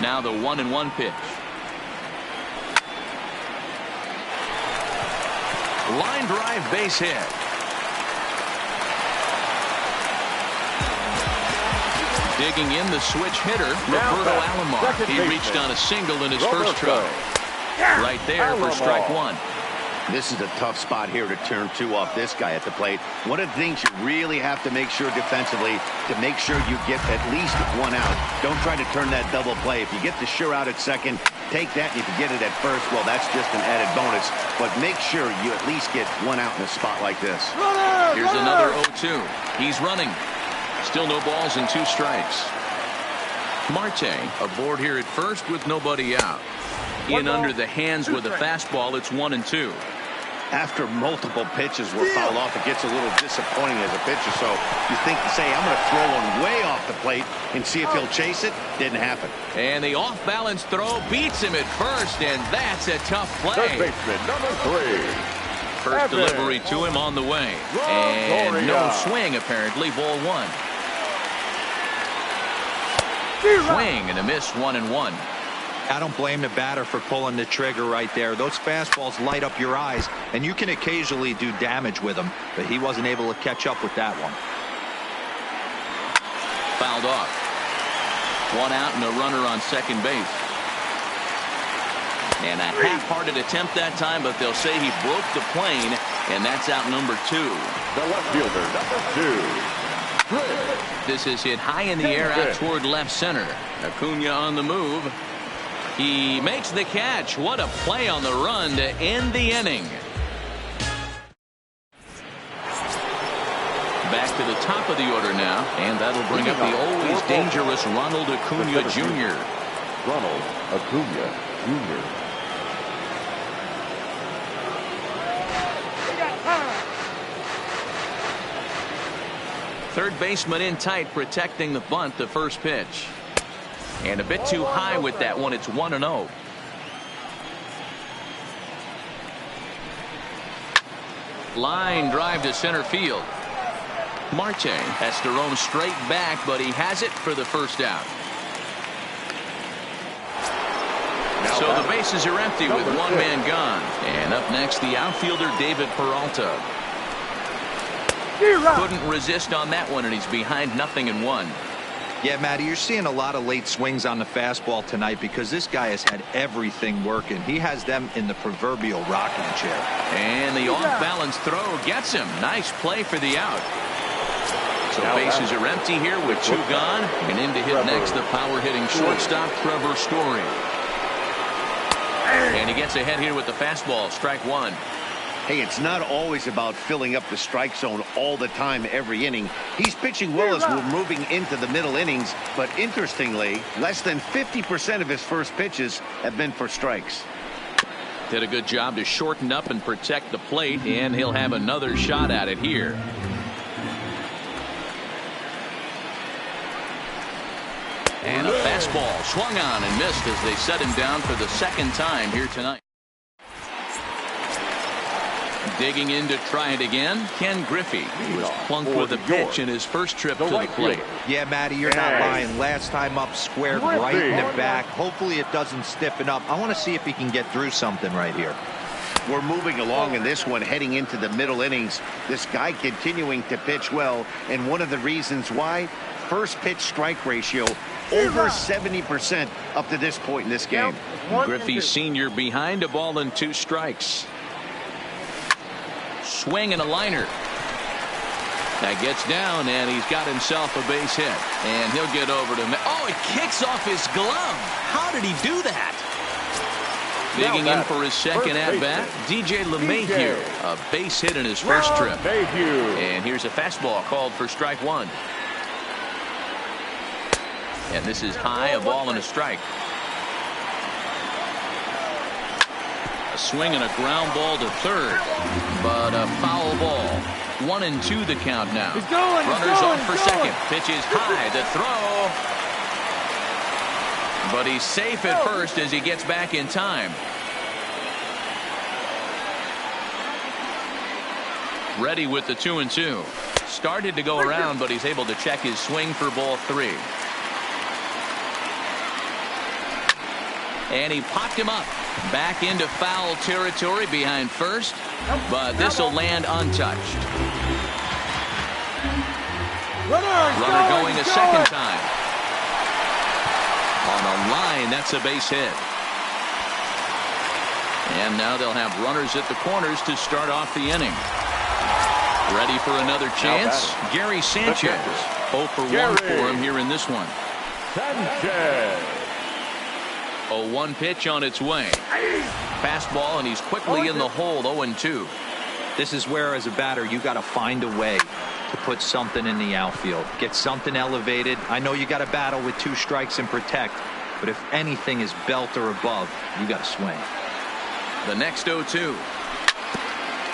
Now the 1-1 pitch. Line drive, base hit. Digging in, the switch hitter, Roberto Alomar. He reached on a single in his first try. Right there for strike one. This is a tough spot here to turn two off this guy at the plate. One of the things you really have to make sure defensively to make sure you get at least one out. Don't try to turn that double play. If you get the sure out at second, take that. And if you get it at first, well, that's just an added bonus. But make sure you at least get one out in a spot like this. Here's another 0-2. He's running. Still no balls and 2 strikes. Marte aboard here at first with nobody out. In under the hands with a fastball. It's 1-2. After multiple pitches were fouled off, it gets a little disappointing as a pitcher. So you think to say, I'm going to throw one way off the plate and see if he'll chase it. Didn't happen. And the off-balance throw beats him at first, and that's a tough play. Third baseman, number 3. First delivery to him on the way. And no swing, apparently. Ball 1. Swing and a miss, 1-1. I don't blame the batter for pulling the trigger right there. Those fastballs light up your eyes, and you can occasionally do damage with them, but he wasn't able to catch up with that one. Fouled off. 1 out and a runner on second base. And a half-hearted attempt that time, but they'll say he broke the plane, and that's out number 2. The left fielder, number 2. This is hit high in the air out toward left center. Acuna on the move. He makes the catch. What a play on the run to end the inning. Back to the top of the order now, and that'll bring up the always dangerous Ronald Acuna Jr. Ronald Acuna Jr. Third baseman in tight, protecting the bunt. The first pitch. And a bit too high with that one. It's 1-0. Line drive to center field. Marte has to roam straight back, but he has it for the first out. So the bases are empty with one man gone. And up next, the outfielder David Peralta. Couldn't resist on that one, and he's behind 0-1. Yeah, Matty, you're seeing a lot of late swings on the fastball tonight because this guy has had everything working. He has them in the proverbial rocking chair. And the off-balance throw gets him. Nice play for the out. So bases are empty here with 2 gone. And in to hit next, the power-hitting shortstop, Trevor Story. And he gets ahead here with the fastball. Strike 1. Hey, it's not always about filling up the strike zone all the time every inning. He's pitching well as we're moving into the middle innings, but interestingly, less than 50% of his first pitches have been for strikes. Did a good job to shorten up and protect the plate, and he'll have another shot at it here. And a fastball swung on and missed as they set him down for the second time here tonight. Digging in to try it again, Ken Griffey. He was plunked with a pitch in his first trip to the plate. Yeah, Matty, you're not lying. Last time up, squared right in the back. Hopefully it doesn't stiffen up. I want to see if he can get through something right here. We're moving along in this one, heading into the middle innings. This guy continuing to pitch well, and one of the reasons why, first pitch strike ratio over 70% up to this point in this game. Griffey Sr. behind a ball and 2 strikes. Swing and a liner. That gets down, and he's got himself a base hit. And he'll get over to... Oh, it kicks off his glove. How did he do that? Digging in for his second at-bat, DJ LeMahieu. A base hit in his first trip. And here's a fastball called for strike 1. And this is high, a ball and a strike. Swing and a ground ball to third, but a foul ball. 1-2 the count now. Runners on for second. Pitch is high. The throw, but he's safe at first as he gets back in time. Ready with the 2-2. Started to go around, but he's able to check his swing for ball 3. And he popped him up. Back into foul territory behind first. But this will land untouched. Runner going a second time. On a line, that's a base hit. And now they'll have runners at the corners to start off the inning. Ready for another chance. Gary Sanchez. 0 for 1 for him here in this one. Sanchez. A 1 pitch on its way. Fastball, and he's quickly in the hole. 0-2. This is where, as a batter, you got to find a way to put something in the outfield. Get something elevated. I know you got to battle with 2 strikes and protect, but if anything is belt or above, you got to swing. The next 0-2.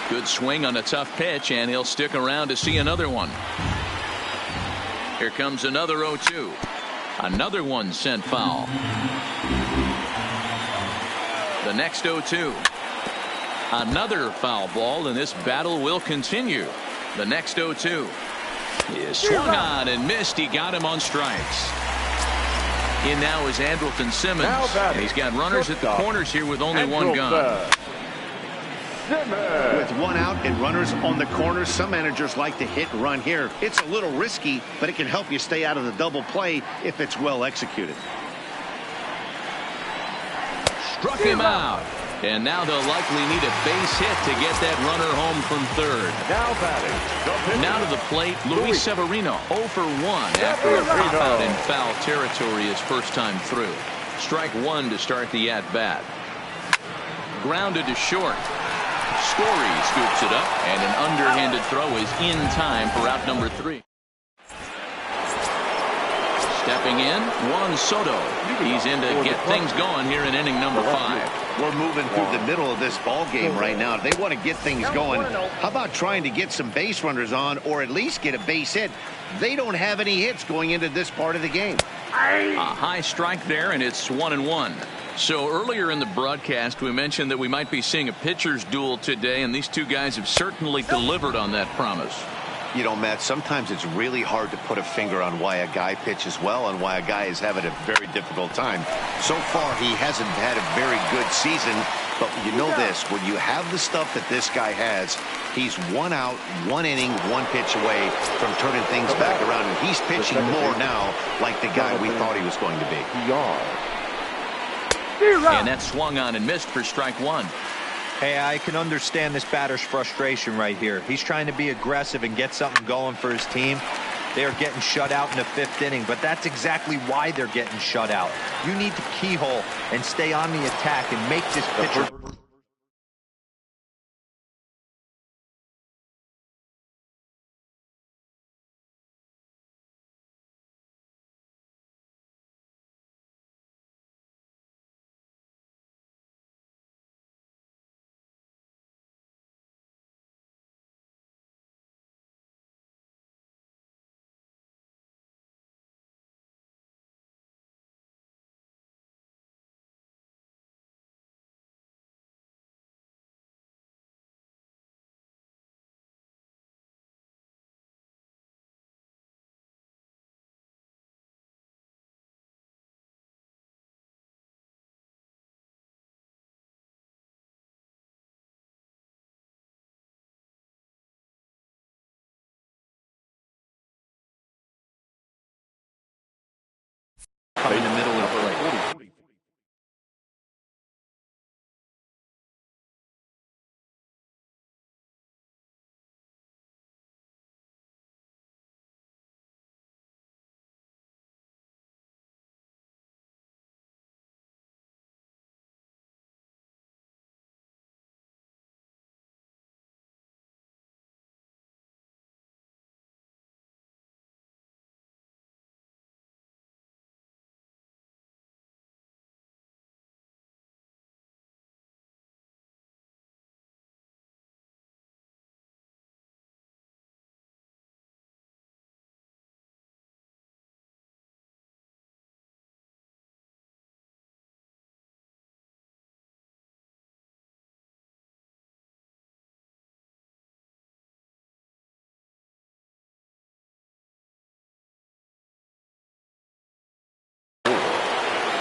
Good swing on a tough pitch, and he'll stick around to see another one. Here comes another 0-2. Another one sent foul. The next 0-2. Another foul ball, and this battle will continue. The next 0-2 is swung on and missed. He got him on strikes. In now is Andrelton Simmons, and he's got runners at the corners here with only 1 gun. With 1 out and runners on the corners, some managers like to hit and run here. It's a little risky, but it can help you stay out of the double play if it's well executed. Struck him out. And now they'll likely need a base hit to get that runner home from third. Now batting. Now to the plate, Luis Severino. 0 for 1 after a pop out in foul territory his first time through. Strike 1 to start the at-bat. Grounded to short. Story scoops it up, and an underhanded throw is in time for out number 3. Stepping in, Juan Soto. He's in to get things going here in inning number 5. We're moving through the middle of this ball game right now. They want to get things going. How about trying to get some base runners on, or at least get a base hit? They don't have any hits going into this part of the game. A high strike there, and it's 1-1. So earlier in the broadcast, we mentioned that we might be seeing a pitcher's duel today, and these 2 guys have certainly delivered on that promise. You know, Matt, sometimes it's really hard to put a finger on why a guy pitches well and why a guy is having a very difficult time. So far, he hasn't had a very good season, but you know this, when you have the stuff that this guy has, he's 1 out, 1 inning, 1 pitch away from turning things back around, and he's pitching more now like the guy we thought he was going to be. And that swung on and missed for strike 1. Hey, I can understand this batter's frustration right here. He's trying to be aggressive and get something going for his team. They are getting shut out in the 5th inning, but that's exactly why they're getting shut out. You need to keyhole and stay on the attack and make this pitcher. In the middle of the plate.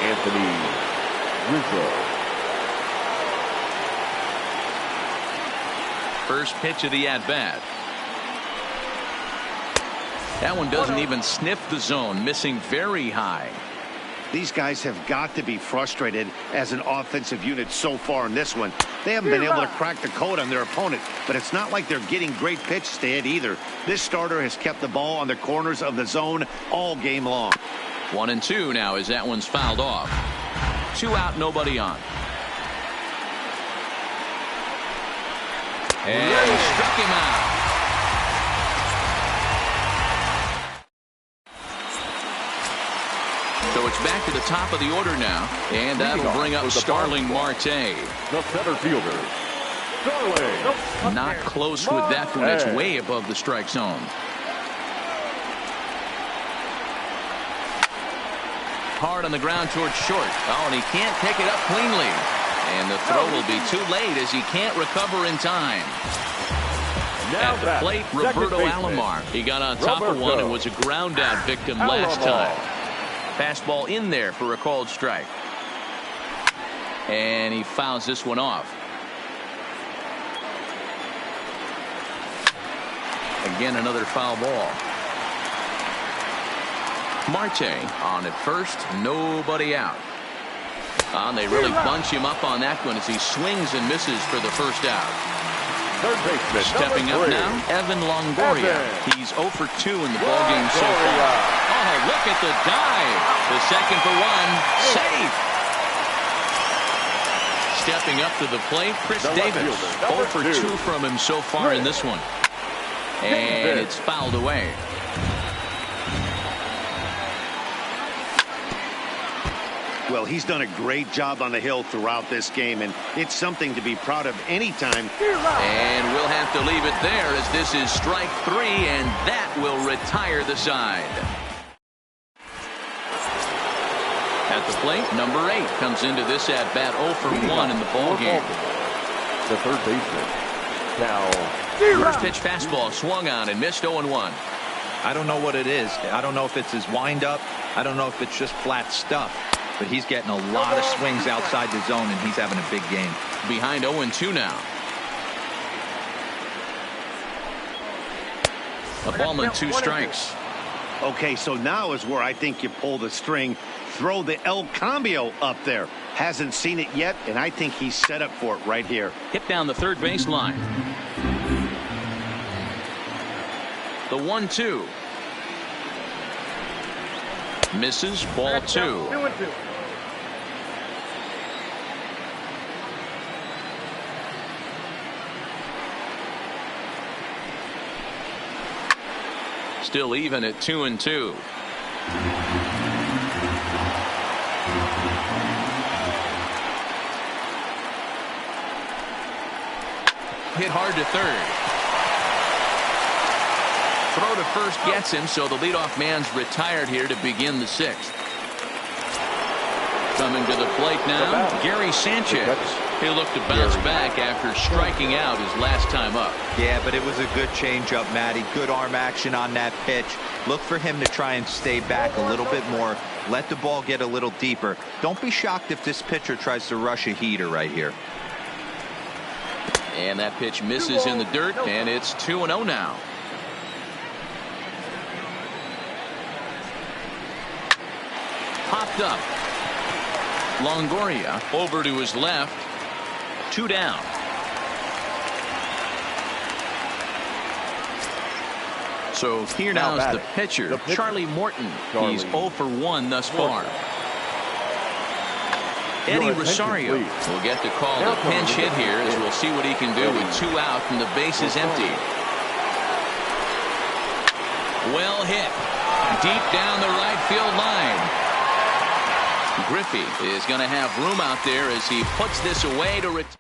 Anthony Rizzo. First pitch of the at-bat. That one doesn't even sniff the zone, missing very high. These guys have got to be frustrated as an offensive unit so far in this one. They haven't been able to crack the code on their opponent, but it's not like they're getting great pitches to hit either. This starter has kept the ball on the corners of the zone all game long. 1-2 now as that one's fouled off. 2 out, nobody on. And he struck him out. So it's back to the top of the order now, and that'll bring up Starling Marte. The center fielder, Starling. Not close with that one. It's way above the strike zone. Hard on the ground towards short. Oh, and he can't pick it up cleanly. And the throw will be too late as he can't recover in time. At the plate, Roberto Alomar. He got on top of one and was a ground out victim last time. Fastball in there for a called strike. And he fouls this one off. Again, another foul ball. Marte on at first, nobody out. And they really bunch him up on that one as he swings and misses for the first out. Third baseman, Stepping up now, Evan Longoria. He's 0 for 2 in the ballgame so far. Oh, look at the dive. The second for one. Safe. Stepping up to the plate, Chris Davis. 0 for 2 from him so far in this one. And it's fouled away. Well, he's done a great job on the hill throughout this game, and it's something to be proud of anytime. And we'll have to leave it there as this is strike 3, and that will retire the side. At the plate, number 8 comes into this at-bat 0 for 1 in the ballgame. The third baseman, now. First pitch fastball swung on and missed 0-1. I don't know what it is. I don't know if it's his windup. I don't know if it's just flat stuff. But he's getting a lot of swings outside the zone, and he's having a big game. Behind 0-2 now. A ball and 2 strikes. Okay, so now is where I think you pull the string. Throw the El Cambio up there. Hasn't seen it yet, and I think he's set up for it right here. Hit down the third base line. The 1-2. Misses, ball 2. Still even at 2-2. Hit hard to third. Throw to first gets him, so the leadoff man's retired here to begin the 6th. Coming to the plate now, Gary Sanchez. He'll look to bounce back after striking out his last time up. Yeah, but it was a good changeup, Matty. Good arm action on that pitch. Look for him to try and stay back a little bit more. Let the ball get a little deeper. Don't be shocked if this pitcher tries to rush a heater right here. And that pitch misses in the dirt, and it's 2-0 now. Popped up. Longoria over to his left. 2 down. So here now is the pitcher, Charlie Morton. He's 0 for 1 thus far. Eddie Rosario will get to call the pinch hit here as we'll see what he can do with 2 out and the base is empty. Well hit. Deep down the right field line. Griffey is going to have room out there as he puts this away to retire.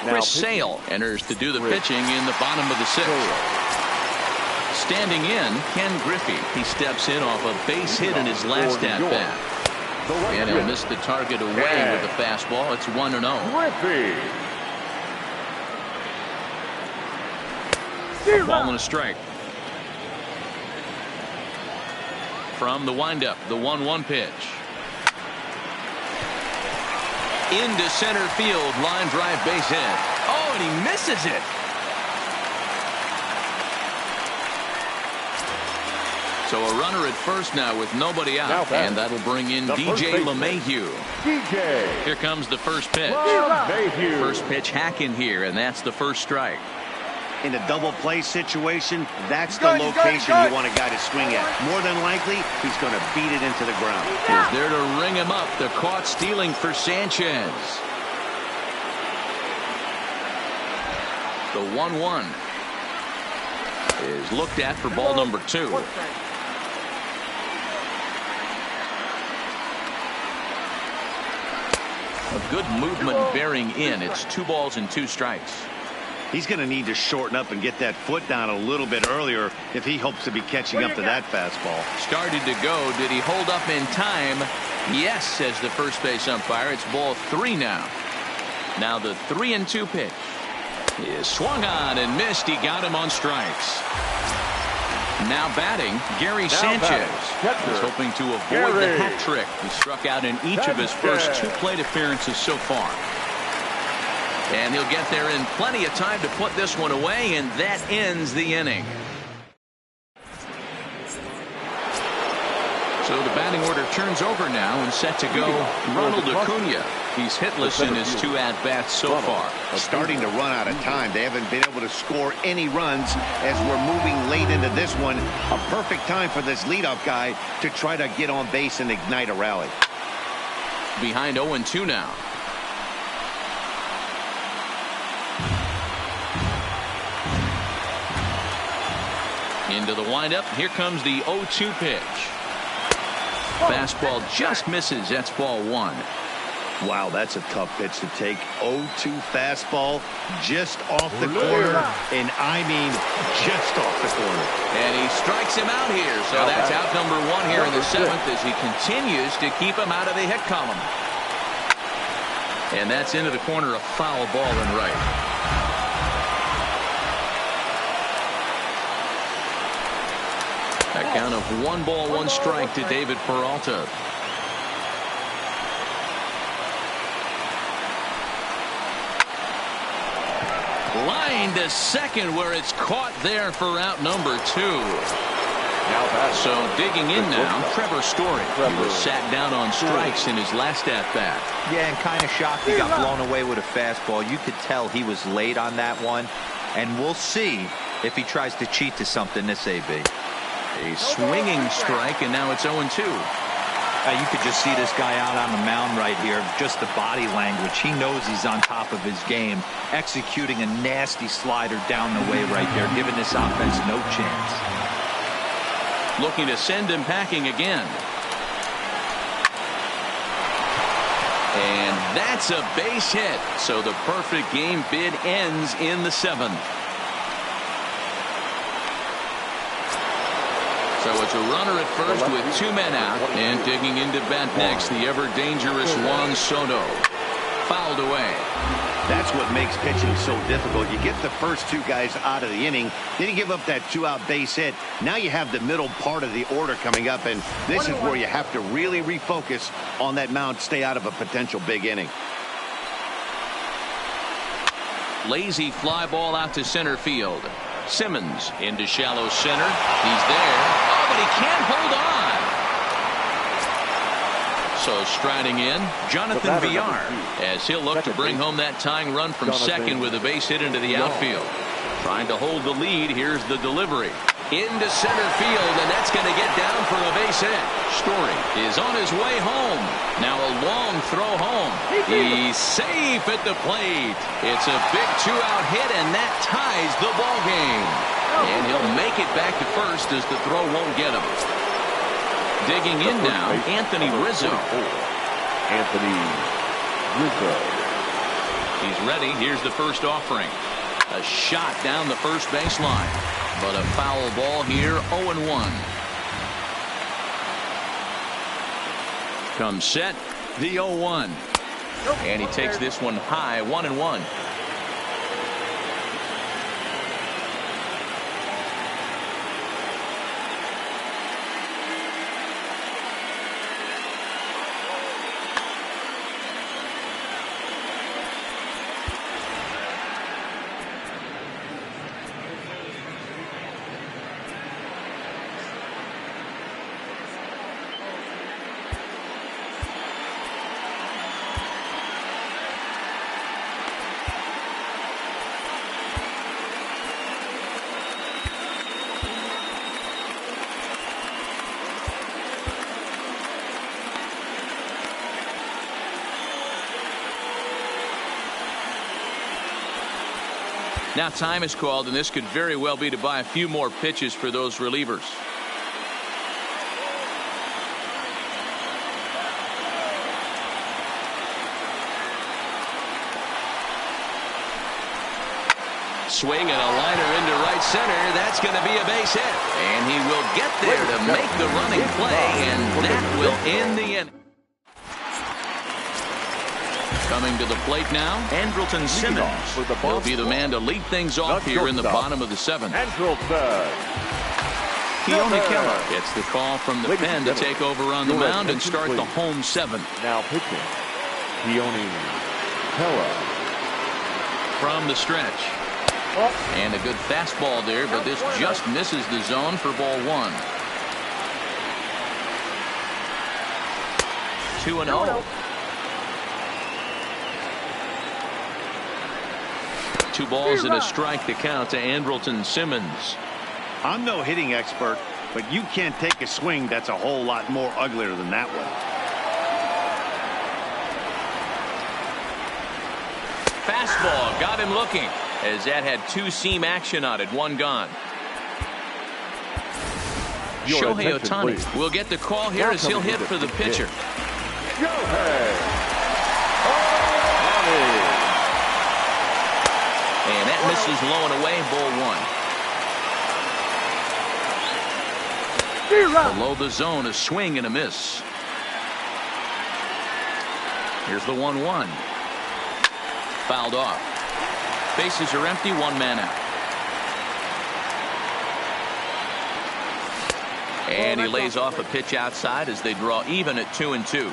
Chris Sale enters to do the pitching in the bottom of the 6th. Standing in, Ken Griffey. He steps in off a base hit in his last at-bat. And he'll miss the target away with the fastball. It's 1-0. Ball and a strike. From the windup, the 1-1 pitch. Into center field, line drive, base hit. Oh, and he misses it. So a runner at first now with nobody out, and that'll bring in DJ LeMahieu. Here comes the first pitch. First pitch hacking here, and that's the first strike. In a double play situation, that's the location you want a guy to swing at. More than likely, he's going to beat it into the ground. He's there to ring him up. The caught stealing for Sanchez. The 1-1 is looked at for ball number 2. A good movement bearing in. It's 2 balls and 2 strikes. He's going to need to shorten up and get that foot down a little bit earlier if he hopes to be catching up to that fastball. Started to go. Did he hold up in time? Yes, says the first base umpire. It's ball 3 now. Now the 3-2 pitch is swung on and missed. He got him on strikes. Now batting, Gary Sanchez. He's hoping to avoid the hat trick. He struck out in each of his first 2 plate appearances so far. And he'll get there in plenty of time to put this one away, and that ends the inning. So the batting order turns over now and set to go Ronald Acuna. He's hitless in his 2 at-bats so far. Starting to run out of time. They haven't been able to score any runs as we're moving late into this one. A perfect time for this leadoff guy to try to get on base and ignite a rally. Behind 0-2 now. Into the windup. Here comes the 0-2 pitch. Fastball just misses. That's ball 1. Wow, that's a tough pitch to take. 0-2 fastball just off the corner. And I mean just off the corner. And he strikes him out here. So that's out number 1 here in the 7th as he continues to keep him out of the hit column. And that's into the corner, a foul ball and right. A count of 1 ball, 1 strike to David Peralta. Line to second where it's caught there for out number 2. So digging in now, Trevor Story. He was sat down on strikes in his last at-bat. Yeah, and kind of shocked he got blown away with a fastball. You could tell he was late on that one. And we'll see if he tries to cheat to something this AB. A swinging strike, and now it's 0-2. You could just see this guy out on the mound right here. Just the body language. He knows he's on top of his game. Executing a nasty slider down the way right there, giving this offense no chance. Looking to send him packing again. And that's a base hit. So the perfect game bid ends in the 7th. So it's a runner at first with 2 men out, and digging into bat next, the ever-dangerous Juan Soto. Fouled away. That's what makes pitching so difficult. You get the first 2 guys out of the inning, then you give up that 2-out base hit. Now you have the middle part of the order coming up, and this is where you have to really refocus on that mound, stay out of a potential big inning. Lazy fly ball out to center field. Simmons into shallow center. He's there. Oh, but he can't hold on. So striding in, Jonathan Villar, as he'll look to bring home that tying run from second with a base hit into the outfield. Trying to hold the lead. Here's the delivery. Into center field, and that's going to get down for a base hit. Story is on his way home. Now a long throw home. He's safe at the plate. It's a big 2-out hit, and that ties the ball game. And he'll make it back to first as the throw won't get him. Digging in now, Anthony Rizzo. He's ready. Here's the first offering. A shot down the first baseline. But a foul ball here, 0-1. Comes set, the 0-1. And he takes this one high, 1-1. Now time is called, and this could very well be to buy a few more pitches for those relievers. Swing and a liner into right center. That's going to be a base hit. And he will get there to make the running play, and that will end the inning. Coming to the plate now, Andrelton Simmons. He'll be the man to lead things off here in the bottom of the 7th. Keone Keller gets the call from the pen to take over on the mound and start the home 7th. Now pitching, Keone Keller. From the stretch. And a good fastball there, but this just misses the zone for ball 1. 2-0. 2 balls and a strike to count to Andrelton Simmons. I'm no hitting expert, but you can't take a swing that's a whole lot more uglier than that one. Fastball got him looking, as that had 2-seam action on it. 1 gone. Shohei Ohtani will get the call here as he'll hit for the pitcher. And that misses low and away, ball 1. Below the zone, a swing and a miss. Here's the 1-1. Fouled off. Bases are empty, 1 man out. And he lays off a pitch outside as they draw even at 2-2.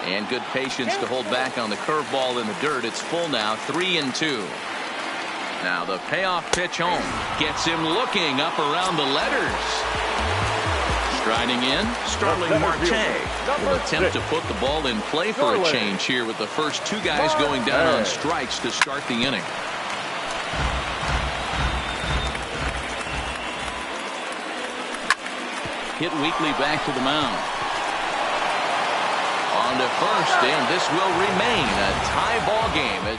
And good patience to hold back on the curveball in the dirt. It's full now, 3-2. Now the payoff pitch home gets him looking up around the letters. Striding in, Starling Marte will attempt to put the ball in play for a change here with the first 2 guys going down on strikes to start the inning. Hit weakly back to the mound. On to first, and this will remain a tie ball game.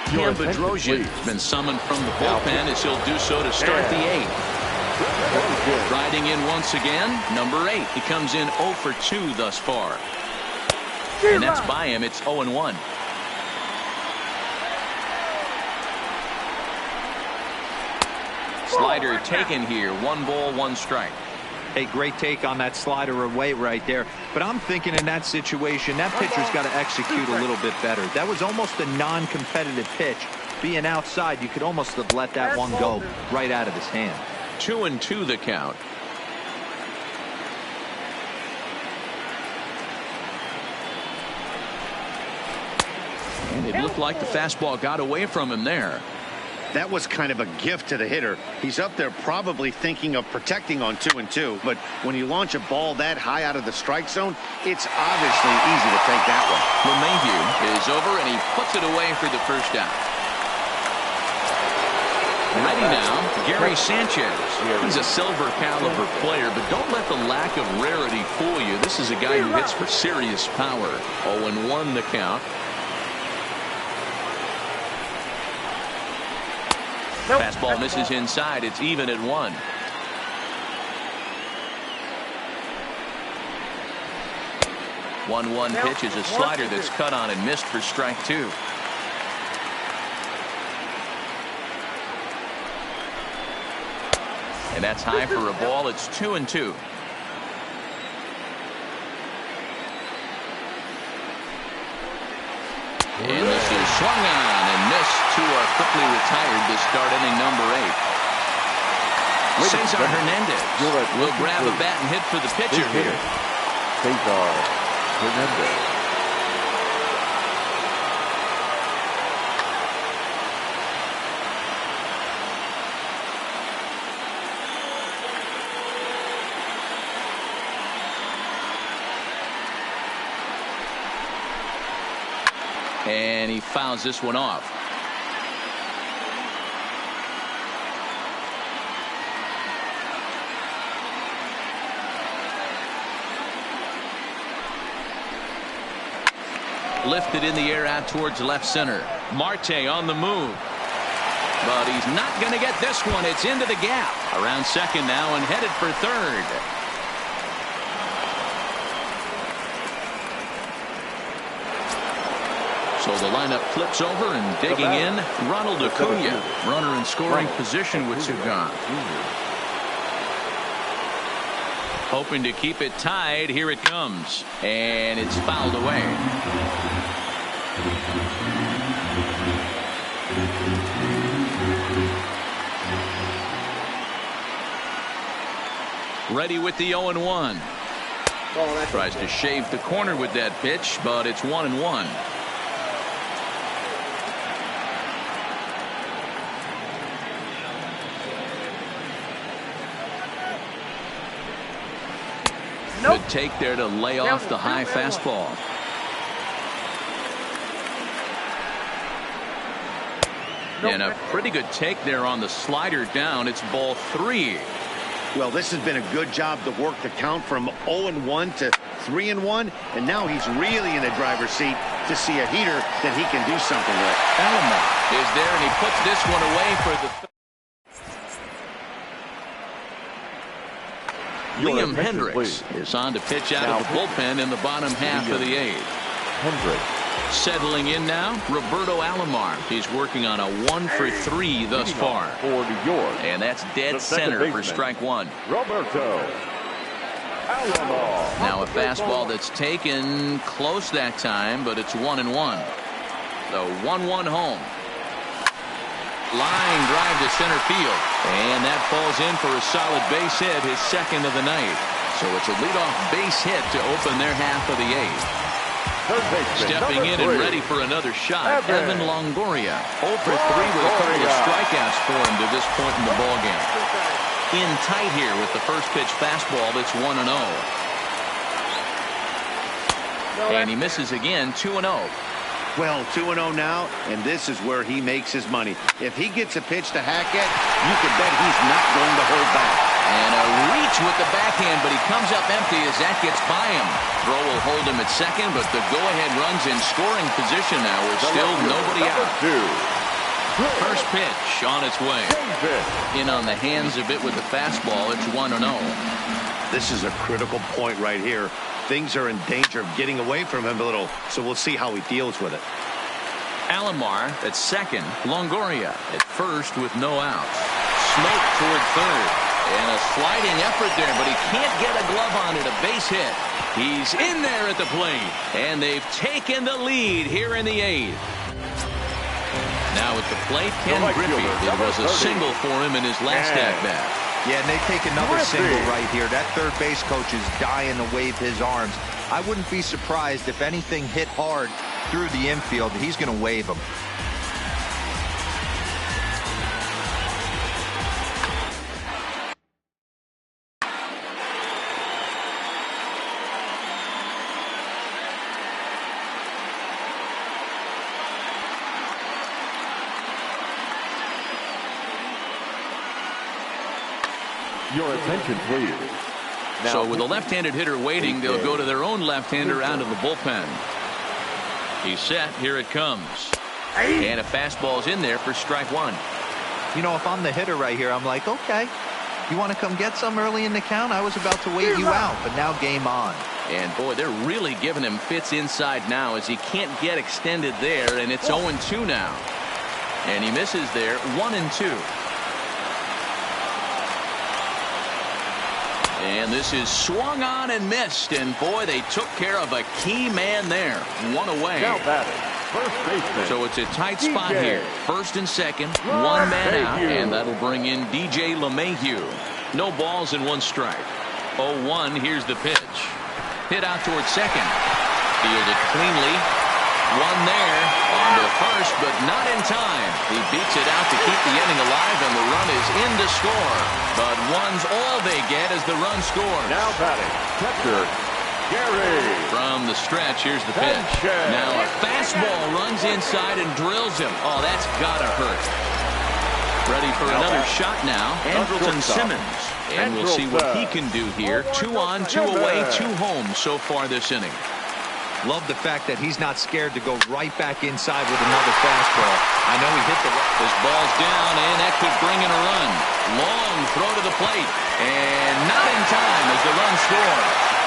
Cam Bedrosian has been summoned from the bullpen as he'll do so to start the 8th. Riding in once again, number 8. He comes in 0 for 2 thus far. And that's by him. It's 0-1. Slider taken here. 1 ball, 1 strike. Hey, great take on that slider away right there. But I'm thinking in that situation, that pitcher's got to execute a little bit better. That was almost a non-competitive pitch. Being outside, you could almost have let that one go right out of his hand. 2-2 the count. And it looked like the fastball got away from him there. That was kind of a gift to the hitter. He's up there probably thinking of protecting on 2-2, but when you launch a ball that high out of the strike zone, it's obviously easy to take that one. LeMahieu is over, and he puts it away for the first out. Ready now, Gary Sanchez. He's a silver caliber player, but don't let the lack of rarity fool you. This is a guy who hits for serious power. 0-1 the count. Fastball misses inside. It's even at 1. One pitch is a slider that's cut on and missed for strike 2. And that's high for a ball. It's 2-2. And this is swung on and missed. 2 are quickly retired to start inning number 8. Cesar Hernandez will grab a bat and hit for the pitcher here. Cesar Hernandez. And he fouls this one off. Lifted in the air out towards left center. Marte on the move. But he's not going to get this one. It's into the gap. Around second now and headed for third. So the lineup flips over and digging in. Ronald Acuna, runner in scoring position with two gone. Hoping to keep it tied. Here it comes. And it's fouled away. Ready with the 0-1. Tries to shave the corner with that pitch, but it's 1-1. Good take there to lay off the high fastball. And a pretty good take there on the slider down. It's ball 3. Well, this has been a good job to work the count from 0-1 to 3-1, and now he's really in the driver's seat to see a heater that he can do something with. Alomar is there, and he puts this one away for the Liam Hendricks is on to pitch out of the bullpen in the bottom half of the 8th. Hendricks. Settling in now, Roberto Alomar. He's working on a 1-for-3 thus far. For New York. And that's dead center for strike one. Roberto Alomar. Now a fastball that's taken close that time, but it's 1-1. The 1-1 home. Line drive to center field. And that falls in for a solid base hit, his second of the night. So it's a leadoff base hit to open their half of the 8th. Stepping in and ready for another shot, Evan Longoria. 0 for 3 with a couple of strikeouts for him to this point in the ballgame. In tight here with the first pitch fastball that's 1-0. And he misses again, 2-0. Well, 2-0 now, and this is where he makes his money. If he gets a pitch to Hackett, you can bet he's not going to hold back. And a reach with the backhand, but he comes up empty as that gets by him. Throw will hold him at second, but the go-ahead run's in scoring position now with still nobody out. First pitch on its way. In on the hands a bit with the fastball. It's 1-0. This is a critical point right here. Things are in danger of getting away from him a little, so we'll see how he deals with it. Alomar at second. Longoria at first with no outs. Smoke toward third. And a sliding effort there, but he can't get a glove on it. A base hit. He's in there at the plate. And they've taken the lead here in the 8th. Now at the plate, Ken Griffey. It was a single for him in his last at-bat. Yeah, and they take another single right here. That third base coach is dying to wave his arms. I wouldn't be surprised if anything hit hard through the infield. He's going to wave them. Your attention, please. So with a left-handed hitter waiting, they'll go to their own left-hander out of the bullpen. He's set. Here it comes. And a fastball's in there for strike one. You know, if I'm the hitter right here, I'm like, okay, you want to come get some early in the count? I was about to wait you out, but now game on. And boy, they're really giving him fits inside now as he can't get extended there, and it's 0-2 now. And he misses there, 1-2. And this is swung on and missed, and boy, they took care of a key man there. One away. Now batting, first baseman. So it's a tight spot here. First and second, one man out, and that'll bring in DJ LeMahieu. No balls and one strike. 0-1, here's the pitch. Hit out towards second. Fielded cleanly. One there, on to first, but not in time. He beats it out to keep the inning alive, and the run is in to score. But one's all they get as the run scores. Now batting, catcher Gary. From the stretch, here's the pitch. Now a fastball runs inside and drills him. Oh, that's gotta hurt. Ready for another shot now, Andrelton Simmons. And we'll see what he can do here. 2 on, 2 away, 2 home so far this inning. Love the fact that he's not scared to go right back inside with another fastball. I know he hit the... This ball's down, and that could bring in a run. Long throw to the plate, and not in time as the run scores.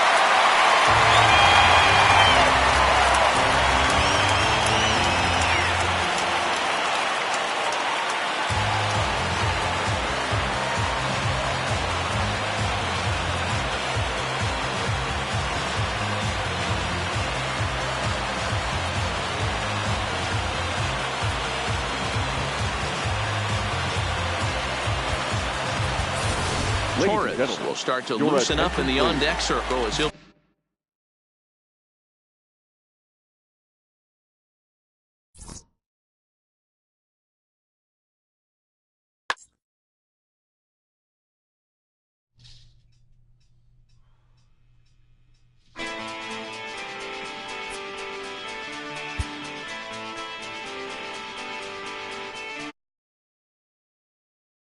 Torres will start to loosen up in the on-deck circle as he'll...